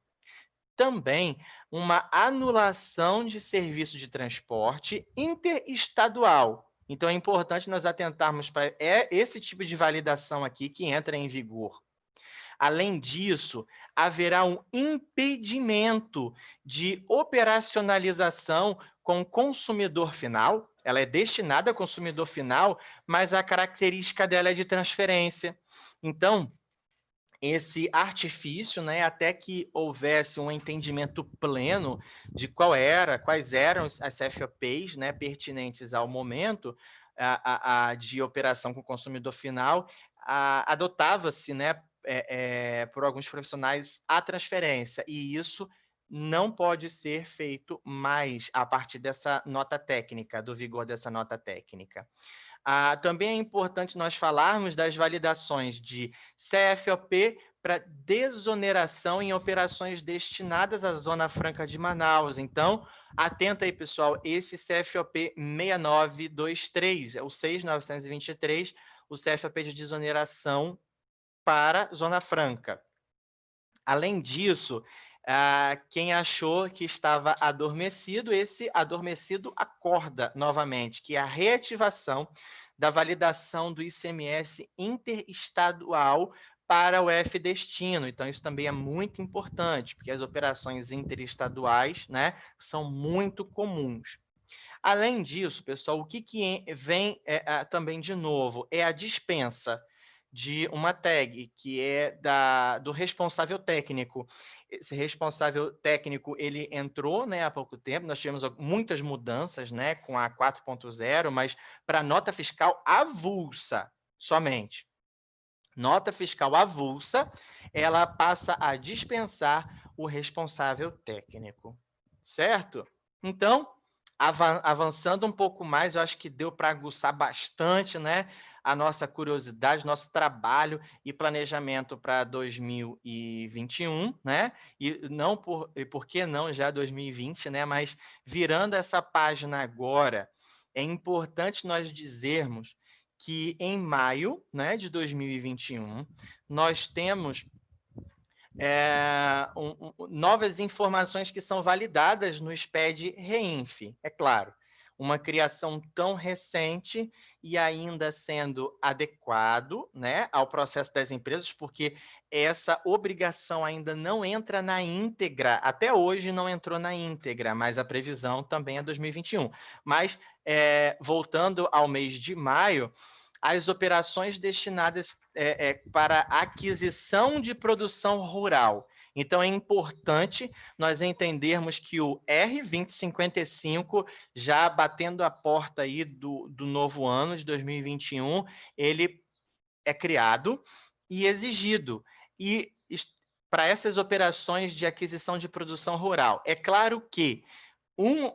Também uma anulação de serviço de transporte interestadual. Então, é importante nós atentarmos para esse tipo de validação aqui que entra em vigor. Além disso, haverá um impedimento de operacionalização com o consumidor final. Ela é destinada ao consumidor final, mas a característica dela é de transferência. Então, esse artifício, né, até que houvesse um entendimento pleno de quais eram as CFOPs, né, pertinentes ao momento de operação com o consumidor final, adotava-se, né, por alguns profissionais a transferência, e isso não pode ser feito mais a partir dessa nota técnica, do vigor dessa nota técnica. Também é importante nós falarmos das validações de CFOP para desoneração em operações destinadas à Zona Franca de Manaus. Então, atenta aí, pessoal, esse CFOP 6923, é o 6.923, o CFOP de desoneração para Zona Franca. Além disso, quem achou que estava adormecido, esse adormecido acorda novamente, que é a reativação da validação do ICMS interestadual para o F-destino. Então, isso também é muito importante, porque as operações interestaduais, né, são muito comuns. Além disso, pessoal, o que vem também de novo é a dispensa de uma tag, que é do responsável técnico. Esse responsável técnico, ele entrou, né, há pouco tempo, nós tivemos muitas mudanças, né, com a 4.0, mas para nota fiscal avulsa somente. Nota fiscal avulsa, ela passa a dispensar o responsável técnico, certo? Então, avançando um pouco mais, eu acho que deu para aguçar bastante, né, a nossa curiosidade, nosso trabalho e planejamento para 2021, né? E por que não já 2020, né? Mas virando essa página agora, é importante nós dizermos que em maio, né, de 2021, nós temos novas informações que são validadas no SPED Reinf, é claro. Uma criação tão recente e ainda sendo adequado, né, ao processo das empresas, porque essa obrigação ainda não entra na íntegra, até hoje não entrou na íntegra, mas a previsão também é 2021. Mas, voltando ao mês de maio, as operações destinadas para aquisição de produção rural. Então, é importante nós entendermos que o R2055, já batendo a porta aí do novo ano de 2021, ele é criado e exigido. E para essas operações de aquisição de produção rural, é claro que um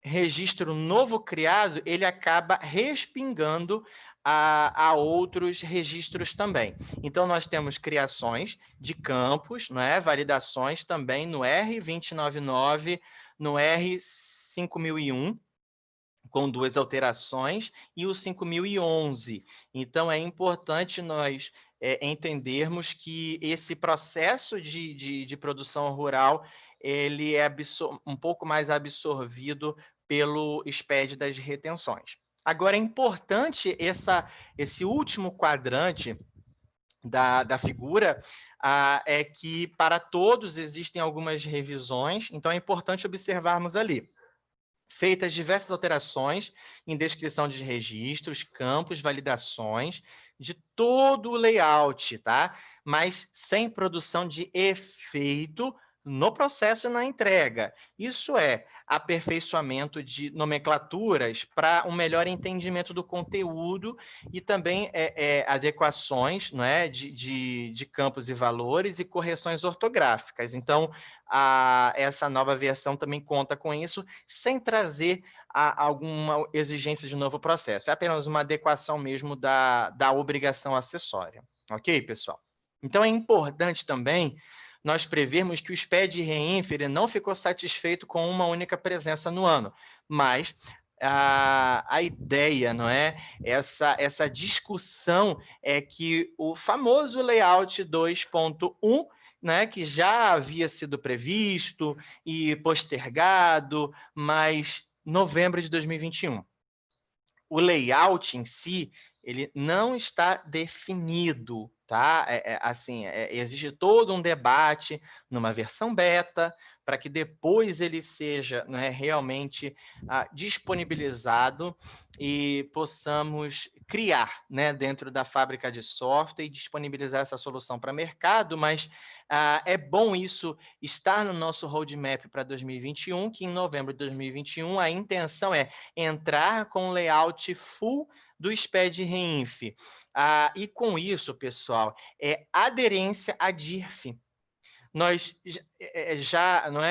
registro novo criado, ele acaba respingando a outros registros também. Então, nós temos criações de campos, né? Validações também no R2099, no R5001, com 2 alterações, e o 5011. Então, é importante nós entendermos que esse processo de produção rural, ele é um pouco mais absorvido pelo SPED das retenções. Agora, é importante esse último quadrante da figura, é que para todos existem algumas revisões, então é importante observarmos ali. Feitas diversas alterações em descrição de registros, campos, validações, de todo o layout, tá? Mas sem produção de efeito no processo e na entrega. Isso é aperfeiçoamento de nomenclaturas para um melhor entendimento do conteúdo e também adequações, não é, de campos e valores e correções ortográficas. Então, essa nova versão também conta com isso, sem trazer alguma exigência de novo processo. É apenas uma adequação mesmo da obrigação acessória. Ok, pessoal? Então, é importante também nós prevermos que o SPED Reinf não ficou satisfeito com uma única presença no ano, mas a ideia, não é? Essa discussão é que o famoso layout 2.1, né, que já havia sido previsto e postergado, mas novembro de 2021. o layout em si, ele não está definido, tá? Assim, existe todo um debate numa versão beta, para que depois ele seja, né, realmente disponibilizado e possamos criar, né, dentro da fábrica de software e disponibilizar essa solução para mercado, mas é bom isso estar no nosso roadmap para 2021, que em novembro de 2021 a intenção é entrar com o layout full do SPED Reinf. E com isso, pessoal, aderência à DIRF. Nós já não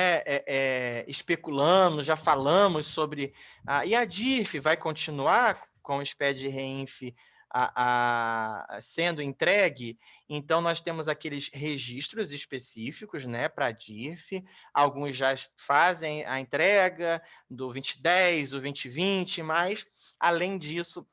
especulamos, já falamos sobre... e a DIRF vai continuar com o SPED Reinf sendo entregue, então nós temos aqueles registros específicos, né, para a DIRF, alguns já fazem a entrega do 2010, o 2020, mas, além disso,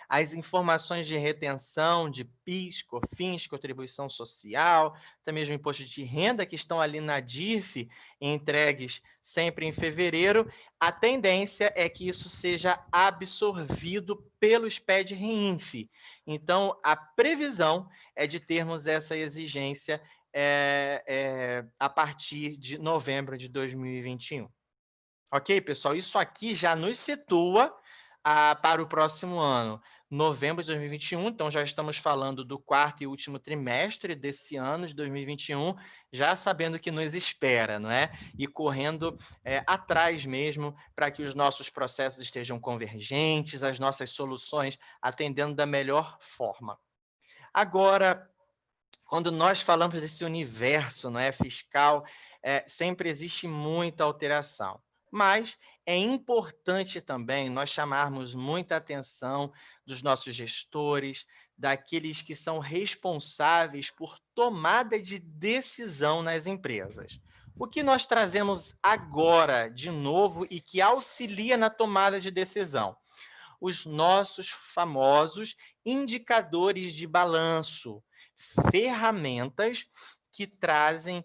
as informações de retenção de PIS, COFINS, contribuição social, até mesmo imposto de renda que estão ali na DIRF, entregues sempre em fevereiro, a tendência é que isso seja absorvido pelo SPED Reinf. Então, a previsão é de termos essa exigência a partir de novembro de 2021. Ok, pessoal? Isso aqui já nos situa para o próximo ano, novembro de 2021, então já estamos falando do quarto e último trimestre desse ano de 2021, já sabendo o que nos espera, não é? E correndo atrás mesmo para que os nossos processos estejam convergentes, as nossas soluções atendendo da melhor forma. Agora, quando nós falamos desse universo, não é, fiscal, sempre existe muita alteração. Mas é importante também nós chamarmos muita atenção dos nossos gestores, daqueles que são responsáveis por tomada de decisão nas empresas. O que nós trazemos agora, de novo, e que auxilia na tomada de decisão? Os nossos famosos indicadores de balanço, ferramentas que trazem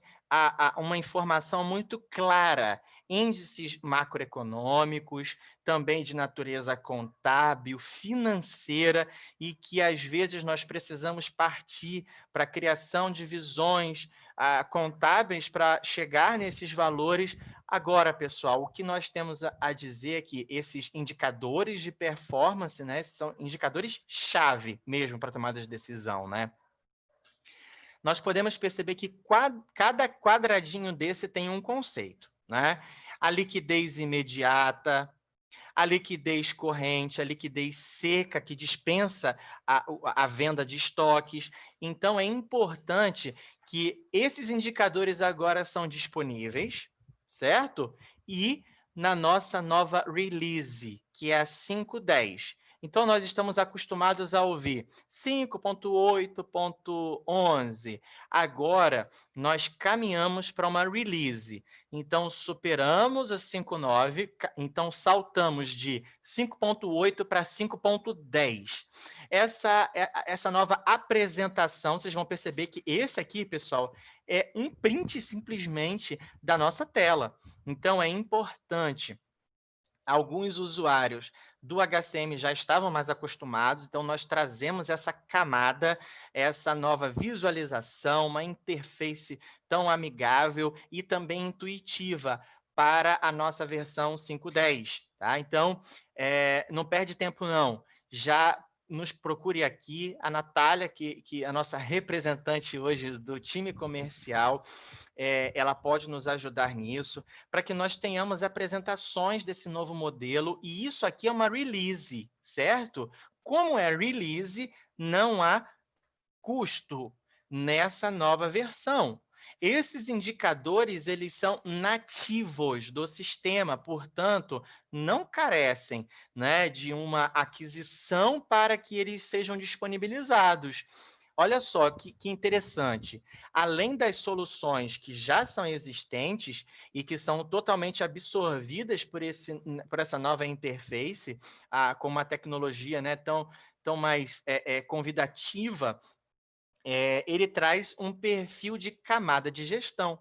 uma informação muito clara, índices macroeconômicos, também de natureza contábil, financeira, e que às vezes nós precisamos partir para a criação de visões contábeis para chegar nesses valores. Agora, pessoal, o que nós temos a dizer é que esses indicadores de performance, né, são indicadores-chave mesmo para tomada de decisão, né? Nós podemos perceber que cada quadradinho desse tem um conceito, né? A liquidez imediata, a liquidez corrente, a liquidez seca, que dispensa a venda de estoques. Então, é importante que esses indicadores agora são disponíveis, certo? E na nossa nova release, que é a 5.10. Então, nós estamos acostumados a ouvir 5.8.11. Agora, nós caminhamos para uma release. Então, superamos a 5.9, então saltamos de 5.8 para 5.10. Essa nova apresentação, vocês vão perceber que esse aqui, pessoal, é um print simplesmente da nossa tela. Então, é importante. Alguns usuários do HCM já estavam mais acostumados, então nós trazemos essa camada, essa nova visualização, uma interface tão amigável e também intuitiva para a nossa versão 5.10. Tá? Então, não perde tempo não, já nos procure aqui, a Natália, que é a nossa representante hoje do time comercial, ela pode nos ajudar nisso, para que nós tenhamos apresentações desse novo modelo, e isso aqui é uma release, certo? Como é release, não há custo nessa nova versão. Esses indicadores, eles são nativos do sistema, portanto, não carecem, né, de uma aquisição para que eles sejam disponibilizados. Olha só que interessante. Além das soluções que já são existentes e que são totalmente absorvidas por essa nova interface, com uma tecnologia, né, tão mais convidativa, ele traz um perfil de camada de gestão.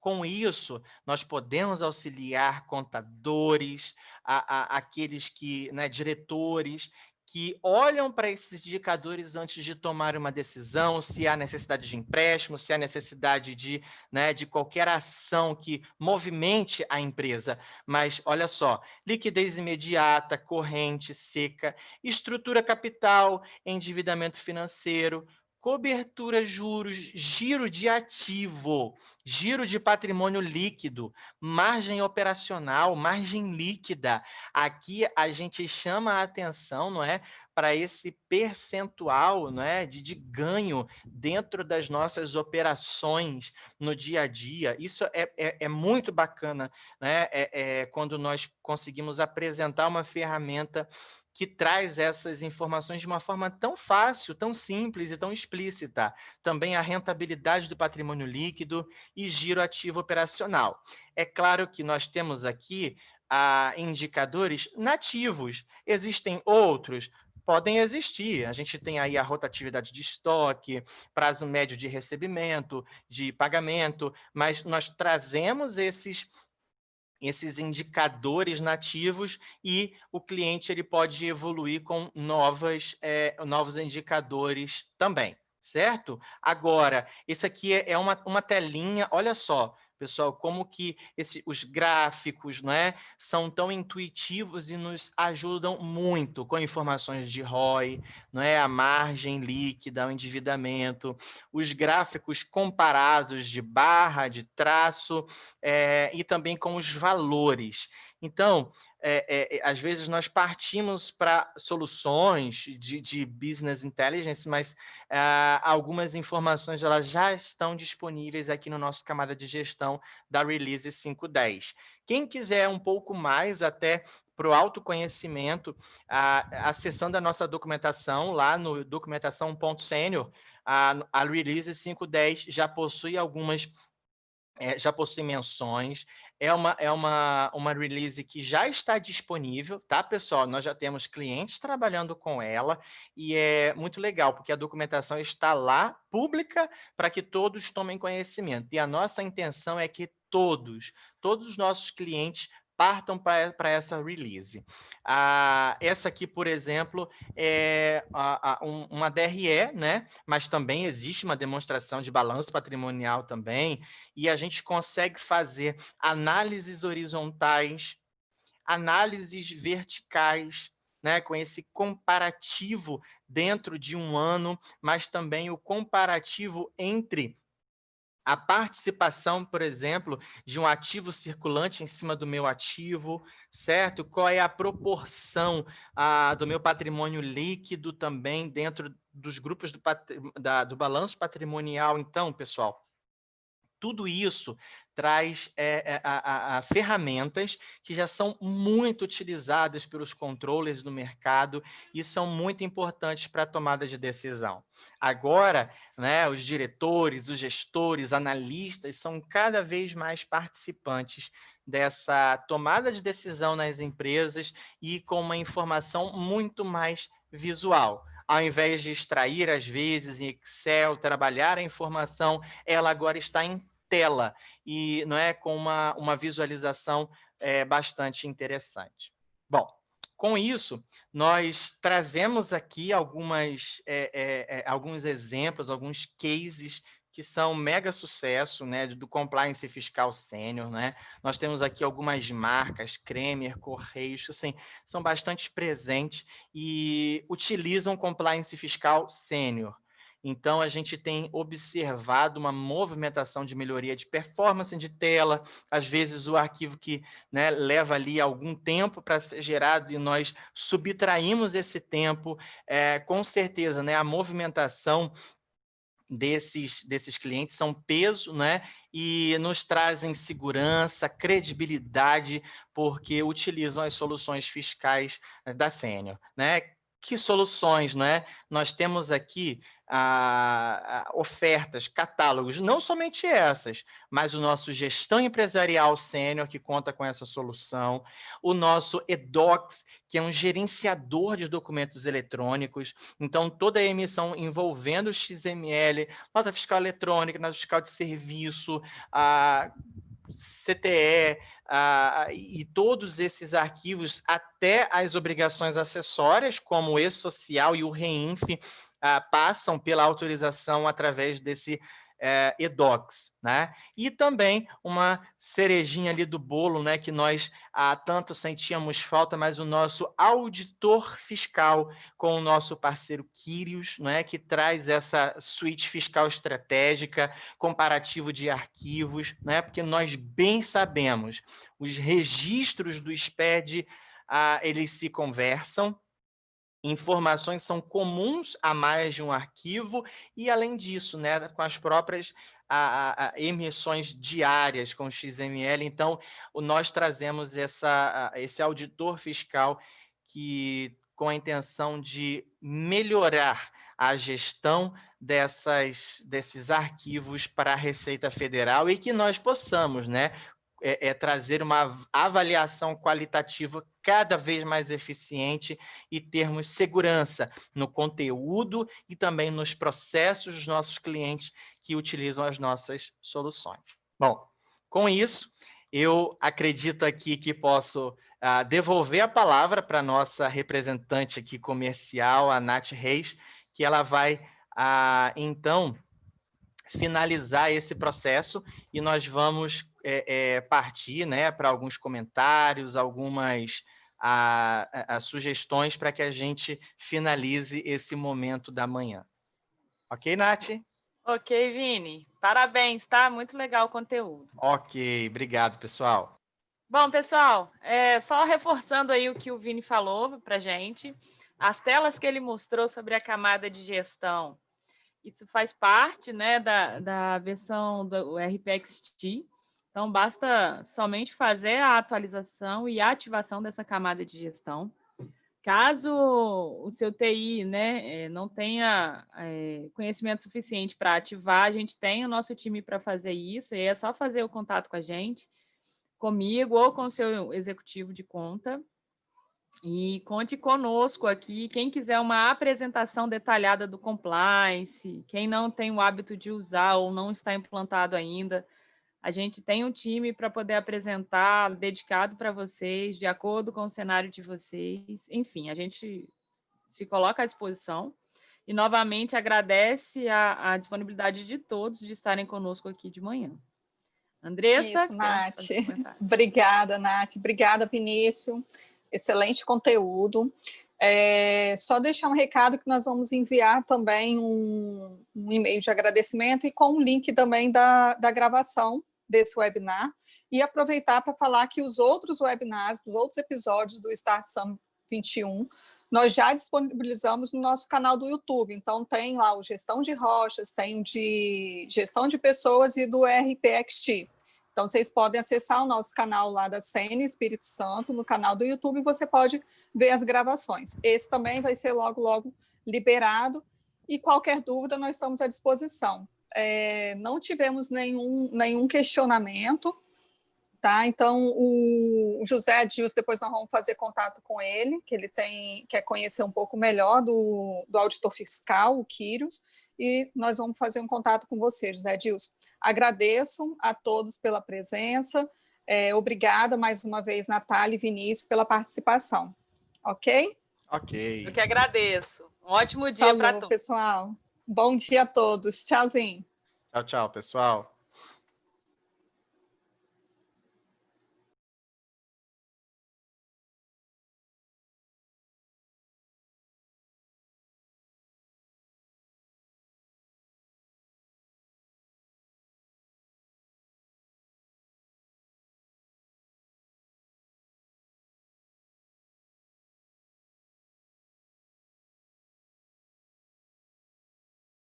Com isso, nós podemos auxiliar contadores, aqueles que, né, diretores, que olham para esses indicadores antes de tomar uma decisão, se há necessidade de empréstimo, se há necessidade de, né, de qualquer ação que movimente a empresa. Mas, olha só, liquidez imediata, corrente, seca, estrutura capital, endividamento financeiro, cobertura, juros, giro de ativo, giro de patrimônio líquido, margem operacional, margem líquida. Aqui a gente chama a atenção, não é, para esse percentual, não é, de ganho dentro das nossas operações no dia a dia. Isso é muito bacana, né? Quando nós conseguimos apresentar uma ferramenta que traz essas informações de uma forma tão fácil, tão simples e tão explícita. Também a rentabilidade do patrimônio líquido e giro ativo operacional. É claro que nós temos aqui indicadores nativos. Existem outros? Podem existir. A gente tem aí a rotatividade de estoque, prazo médio de recebimento, de pagamento, mas nós trazemos esses indicadores nativos e o cliente ele pode evoluir com novos indicadores também, certo? Agora, isso aqui é uma telinha, olha só, pessoal, como que os gráficos, não é, são tão intuitivos e nos ajudam muito com informações de ROI, não é, a margem líquida, o endividamento, os gráficos comparados de barra, de traço, e também com os valores. Então, às vezes nós partimos para soluções de business intelligence, mas algumas informações elas já estão disponíveis aqui no nosso camada de gestão da Release 5.10. Quem quiser um pouco mais até para o autoconhecimento, acessando a nossa documentação lá no documentação.senior, a Release 5.10 já possui já possui menções, é uma release que já está disponível, tá, pessoal? Nós já temos clientes trabalhando com ela e é muito legal, porque a documentação está lá, pública, para que todos tomem conhecimento. E a nossa intenção é que todos os nossos clientes partam para essa release. Essa aqui, por exemplo, é uma DRE, né? Mas também existe uma demonstração de balanço patrimonial também, e a gente consegue fazer análises horizontais, análises verticais, né, com esse comparativo dentro de um ano, mas também o comparativo entre a participação, por exemplo, de um ativo circulante em cima do meu ativo, certo? Qual é a proporção do meu patrimônio líquido também dentro dos grupos do balanço patrimonial. Então, pessoal, tudo isso traz ferramentas que já são muito utilizadas pelos controllers do mercado e são muito importantes para a tomada de decisão. Agora, né, os diretores, os gestores, analistas são cada vez mais participantes dessa tomada de decisão nas empresas e com uma informação muito mais visual. Ao invés de extrair, às vezes, em Excel, trabalhar a informação, ela agora está em tela e não é com uma visualização bastante interessante. Bom, com isso, nós trazemos aqui alguns exemplos, alguns cases que são mega sucesso, né, do compliance fiscal sênior, né? Nós temos aqui algumas marcas, Cremer, Correios, assim, são bastante presentes e utilizam compliance fiscal sênior. Então, a gente tem observado uma movimentação de melhoria de performance de tela, às vezes o arquivo que, né, leva ali algum tempo para ser gerado e nós subtraímos esse tempo, com certeza, né, a movimentação desses clientes são peso, né, e nos trazem segurança, credibilidade, porque utilizam as soluções fiscais da Sênior, né? que soluções, não é? Nós temos aqui ofertas, catálogos, não somente essas, mas o nosso Gestão Empresarial Sênior, que conta com essa solução, o nosso eDocs, que é um gerenciador de documentos eletrônicos, então toda a emissão envolvendo o XML, nota fiscal eletrônica, nota fiscal de serviço, a CTE, e todos esses arquivos, até as obrigações acessórias, como o e-social e o REINF, passam pela autorização através desse eDocs, né? E também uma cerejinha ali do bolo, né, que nós tanto sentíamos falta, mas o nosso auditor fiscal com o nosso parceiro Quírios, né, que traz essa suíte fiscal estratégica, comparativo de arquivos, né, porque nós bem sabemos, os registros do SPED, eles se conversam, informações são comuns a mais de um arquivo e, além disso, né, com as próprias emissões diárias com o XML, então nós trazemos esse auditor fiscal que, com a intenção de melhorar a gestão desses arquivos para a Receita Federal e que nós possamos, né, trazer uma avaliação qualitativa cada vez mais eficiente e termos segurança no conteúdo e também nos processos dos nossos clientes que utilizam as nossas soluções. Bom, com isso, eu acredito aqui que posso devolver a palavra para a nossa representante aqui comercial, a Nath Reis, que ela vai, então, finalizar esse processo e nós vamos partir, né, para alguns comentários, algumas sugestões para que a gente finalize esse momento da manhã. Ok, Nath? Ok, Vini. Parabéns, tá? Muito legal o conteúdo. Ok, obrigado, pessoal. Bom, pessoal, só reforçando aí o que o Vini falou para a gente, as telas que ele mostrou sobre a camada de gestão, isso faz parte, né, da versão do RPXT, então basta somente fazer a atualização e a ativação dessa camada de gestão. Caso o seu TI, né, não tenha conhecimento suficiente para ativar, a gente tem o nosso time para fazer isso, e é só fazer o contato com a gente, comigo ou com o seu executivo de conta. E conte conosco aqui, quem quiser uma apresentação detalhada do compliance, quem não tem o hábito de usar ou não está implantado ainda, a gente tem um time para poder apresentar, dedicado para vocês, de acordo com o cenário de vocês. Enfim, a gente se coloca à disposição e, novamente, agradece a disponibilidade de todos de estarem conosco aqui de manhã. Andressa? Isso, Nath. Obrigada, Nath. Obrigada, Vinícius. Excelente conteúdo. Só deixar um recado que nós vamos enviar também um e-mail de agradecimento e com um link também da gravação desse webinar e aproveitar para falar que os outros webinars, os outros episódios do Start Summit 21, nós já disponibilizamos no nosso canal do YouTube. Então, tem lá o Gestão de Rochas, tem o de Gestão de Pessoas e do RPXT. Então, vocês podem acessar o nosso canal lá da Sene Espírito Santo, no canal do YouTube, e você pode ver as gravações. Esse também vai ser logo, logo liberado, e qualquer dúvida nós estamos à disposição. Não tivemos nenhum questionamento, tá? Então, o José Adilson, depois nós vamos fazer contato com ele, que ele quer conhecer um pouco melhor do auditor fiscal, o Quírios, e nós vamos fazer um contato com você, José Adilson. Agradeço a todos pela presença. Obrigada mais uma vez, Natália e Vinícius, pela participação. Ok? Ok. Eu que agradeço. Um ótimo dia para todos. Pessoal. Bom dia a todos. Tchauzinho. Tchau, tchau, pessoal.